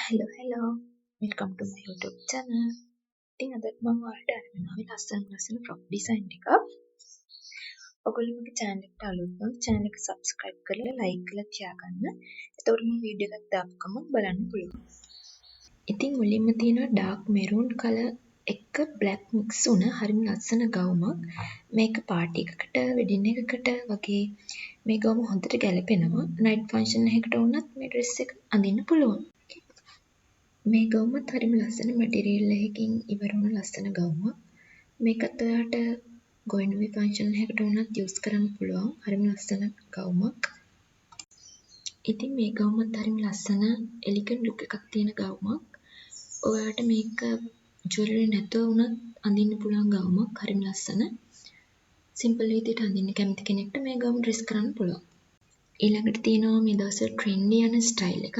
hello. Welcome to my YouTube channel. ඉතින් අද මම ඔයාලට අරගෙන ආවේ ලස්සන ෆ්‍රොක් ඩිසයින් එකක්. ඔයගොල්ලෝ මගේ channel එකට අලුත් නම් channel එක subscribe කරලා like කරලා තියාගන්න. එතකොට මම වීඩියෝ එකක් දාපු ගමන් බලන්න පුළුවන්. ඉතින් මුලින්ම තියෙනවා dark maroon color එක black mix වුණ හරිම ලස්සන ගවුමක්. මේක party එකකට wedding එකකට වගේ මේ ගවුම හොඳට ගැලපෙනවා. night function එකකට වුණත් මේ dress එක අඳින්න පුළුවන්. මේ ගවුමත් හරිම ලස්සන මැටීරියල් එකකින් ඉවර වුණු ලස්සන ගවුමක්. මේකත් ඔයාලට going away function එකකට වුණත් යූස් කරන්න පුළුවන්. හරිම ලස්සන ගවුමක්. ඉතින් මේ ගවුමත් හරිම ලස්සන එලිගන්ට් ලුක් එකක් තියෙන ගවුමක්. ඔයාලට මේක ජුවෙලරි නැතුව වුණත් අඳින්න පුළුවන් ගවුමක්. හරිම ලස්සන. සිම්පල් විදිහට අඳින්න කැමති කෙනෙක්ට මේ ගවුම ඩ්‍රෙස් කරන්න පුළුවන්. ඊළඟට තියෙනවා මේ දවස්වල ට්‍රෙන්ඩි යන ස්ටයිල් එකක්.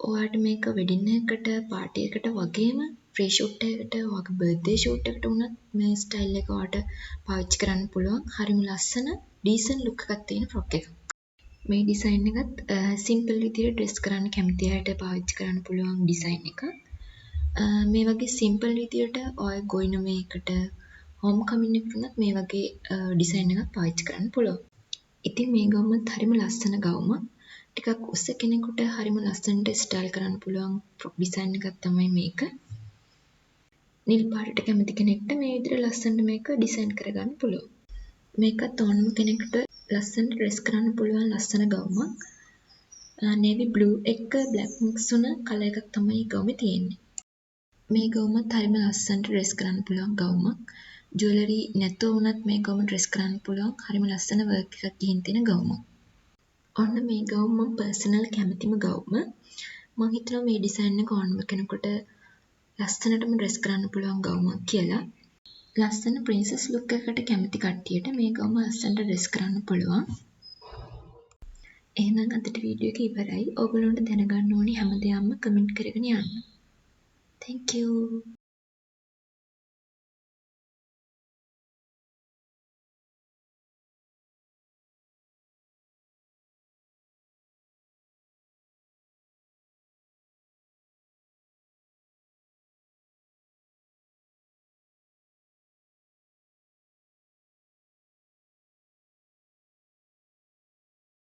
ඔයාලට මේක වෙඩින් එකකට පාර්ටි එකකට වගේම ෆ්‍රී ෂූට් එකකට වගේ බර්ත්ඩේ ෂූට් එකකට වුණත් මේ ස්ටයිල් එක ඔයාලට පාවිච්චි කරන්න පුළුවන්. හරිම ලස්සන ඩීසන්ට් ලුක් එකක් තියෙන ෆ්‍රොක් එකක්. මේ ඩිසයින් එකත් සිම්පල් විදිහට ඩ්‍රෙස් කරන්න කැමති අයට පාවිච්චි කරන්න පුළුවන් ඩිසයින් එකක්. මේ වගේ සිම්පල් විදිහට ඔය going away එකට හෝම් කමින් එකට වුණත් මේ වගේ ඩිසයින් එකක් පාවිච්චි කරන්න පුළුවන්. ඉතින් මේ ගවුමත් හරිම ලස්සන ගවුමක්. ටිකක් උස කෙනෙකුට හරිම ලස්සනට ස්ටයිල් කරන්න පුළුවන් ෆ්‍රොක් ඩිසයින් එකක් තමයි මේක. නිල් පාටට කැමති කෙනෙක්ට මේ විදිහට ලස්සනට මේක ඩිසයින් කරගන්න පුළුවන්. මේකත් ඕනම කෙනෙකුට ලස්සනට ඩ්‍රෙස් කරන්න පුළුවන් ලස්සන ගවුමක්. navy blue එක black mix වුණ කලර් එකක් තමයි ගවුමේ තියෙන්නේ. මේ ගවුමත් හරිම ලස්සනට ඩ්‍රෙස් කරන්න පුළුවන් ගවුමක්. ජුවෙලරි නැතුව වුණත් මේ ගවුම ඩ්‍රෙස් කරන්න පුළුවන්. හරිම ලස්සන වර්ක් එකක් ගිහින් තියෙන ගවුමක්. ඔන්න මේ ගවුම මම පර්සනල් කැමතිම ගවුම. මම හිතනවා මේ ඩිසයින් එක ඕනම කෙනෙකුට ලස්සනටම ඩ්‍රෙස් කරන්න පුළුවන් ගවුමක් කියලා. ලස්සන ප්‍රින්සස් ලුක් එකකට කැමති කට්ටියට මේ ගවුම ලස්සනට ඩ්‍රෙස් කරන්න පුළුවන්. එහෙනම් අදට වීඩියෝ එක ඉවරයි. ඔයගොල්ලන්ට දැනගන්න ඕනි හැමදේම කමෙන්ට් කරගෙන යන්න. Thank you.